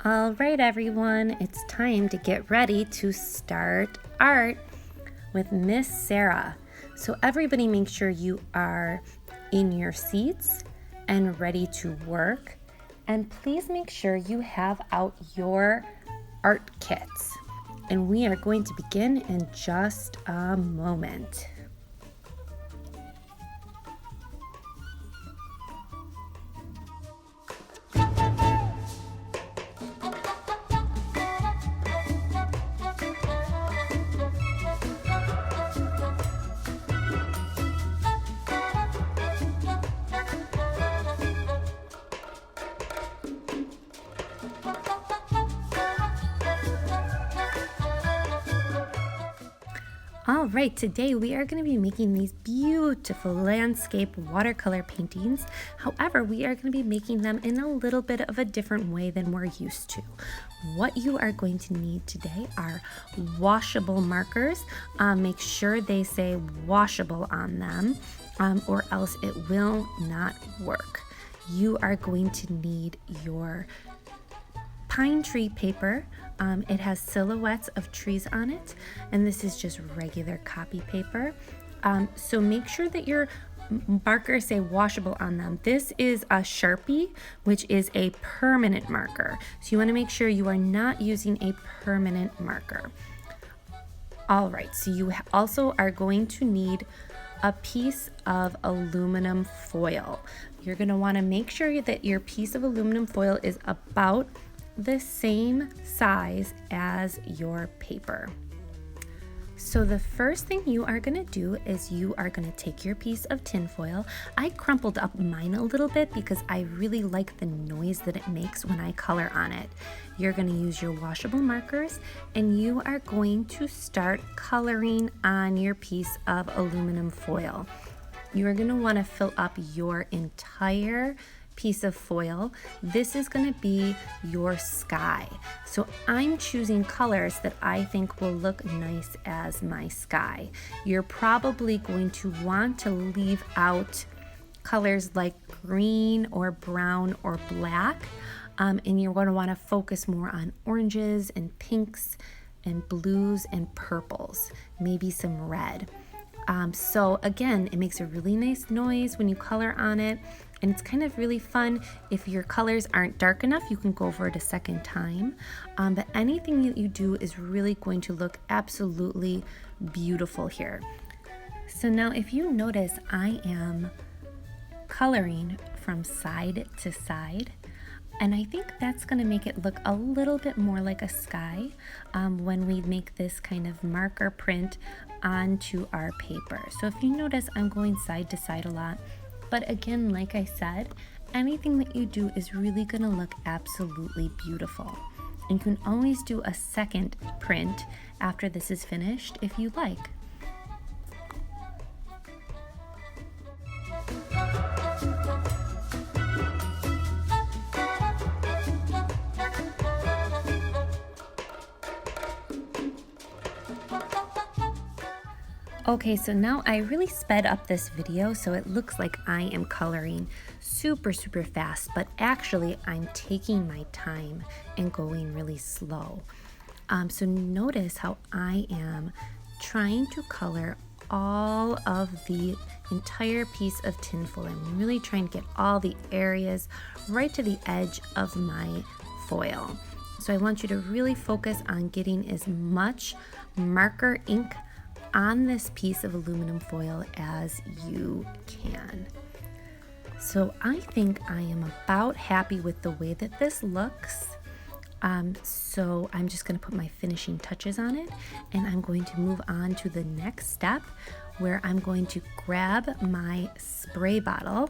All right, everyone, it's time to get ready to start art with Miss Sarah. So everybody make sure you are in your seats and ready to work. And please make sure you have out your art kits. And we are going to begin in just a moment. All right, today we are going to be making these beautiful landscape watercolor paintings. However, we are going to be making them in a little bit of a different way than we're used to. What you are going to need today are washable markers. Make sure they say washable on them, or else it will not work. You are going to need your pine tree paper. It has silhouettes of trees on it, and this is just regular copy paper. So make sure that your markers say washable on them. This is a Sharpie, which is a permanent marker. So you want to make sure you are not using a permanent marker. All right, so you also are going to need a piece of aluminum foil. You're going to want to make sure that your piece of aluminum foil is about the same size as your paper. So the first thing you are going to do is you are going to take your piece of tin foil. I crumpled up mine a little bit because I really like the noise that it makes when I color on it. You're going to use your washable markers and you are going to start coloring on your piece of aluminum foil. You are going to want to fill up your entire piece of foil. This is going to be your sky. So I'm choosing colors that I think will look nice as my sky. You're probably going to want to leave out colors like green or brown or black, and you're going to want to focus more on oranges and pinks and blues and purples, maybe some red. So again, it makes a really nice noise when you color on it, and it's kind of really fun. If your colors aren't dark enough, you can go over it a second time, but anything that you do is really going to look absolutely beautiful here. So now if you notice, I am coloring from side to side, and I think that's going to make it look a little bit more like a sky when we make this kind of marker print onto our paper. So if you notice, I'm going side to side a lot. But again, like I said, anything that you do is really going to look absolutely beautiful. And you can always do a second print after this is finished if you like. Okay, so now I really sped up this video so it looks like I am coloring super fast, but actually I'm taking my time and going really slow. So notice how I am trying to color all of the entire piece of tinfoil. I'm really trying to get all the areas right to the edge of my foil. So I want you to really focus on getting as much marker ink on this piece of aluminum foil as you can. So I think I am about happy with the way that this looks. So I'm just going to put my finishing touches on it, and I'm going to move on to the next step where I'm going to grab my spray bottle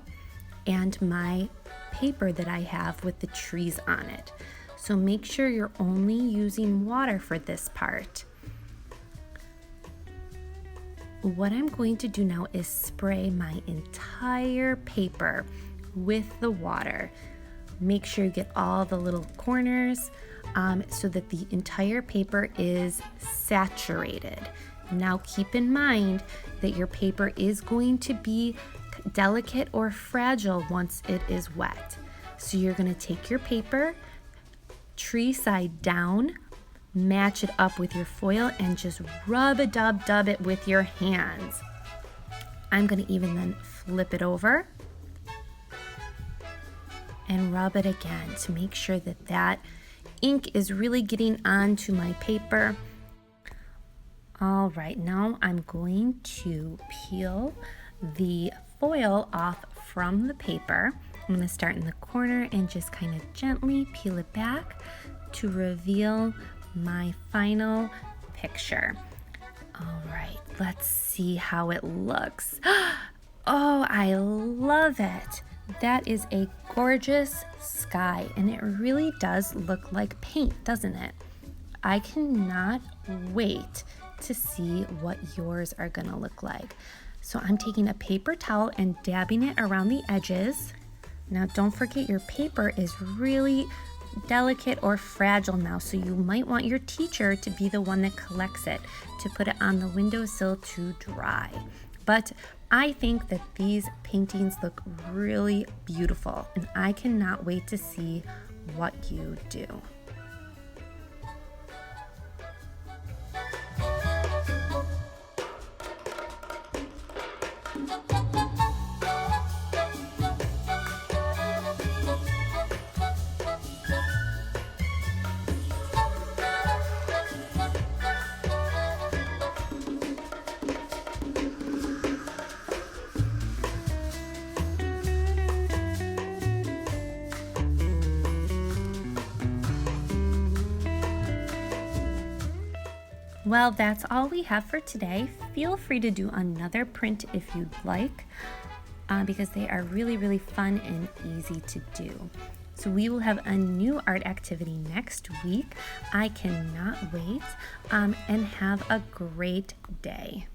and my paper that I have with the trees on it. So make sure you're only using water for this part. What I'm going to do now is spray my entire paper with the water. Make sure you get all the little corners so that the entire paper is saturated. Now keep in mind that your paper is going to be delicate or fragile once it is wet. So you're going to take your paper tree side down, match it up with your foil, and just rub-a-dub-dub it with your hands. I'm going to even then flip it over and rub it again to make sure that that ink is really getting onto my paper. All right, now I'm going to peel the foil off from the paper. I'm going to start in the corner and just kind of gently peel it back to reveal my final picture. All right, let's see how it looks. Oh, I love it. That is a gorgeous sky, and it really does look like paint, doesn't it? I cannot wait to see what yours are gonna look like. So I'm taking a paper towel and dabbing it around the edges. Now don't forget, your paper is really delicate or fragile now, so you might want your teacher to be the one that collects it, to put it on the windowsill to dry. But I think that these paintings look really beautiful, and I cannot wait to see what you do. Well, that's all we have for today. Feel free to do another print if you'd like, because they are really, really fun and easy to do. So we will have a new art activity next week. I cannot wait, and have a great day.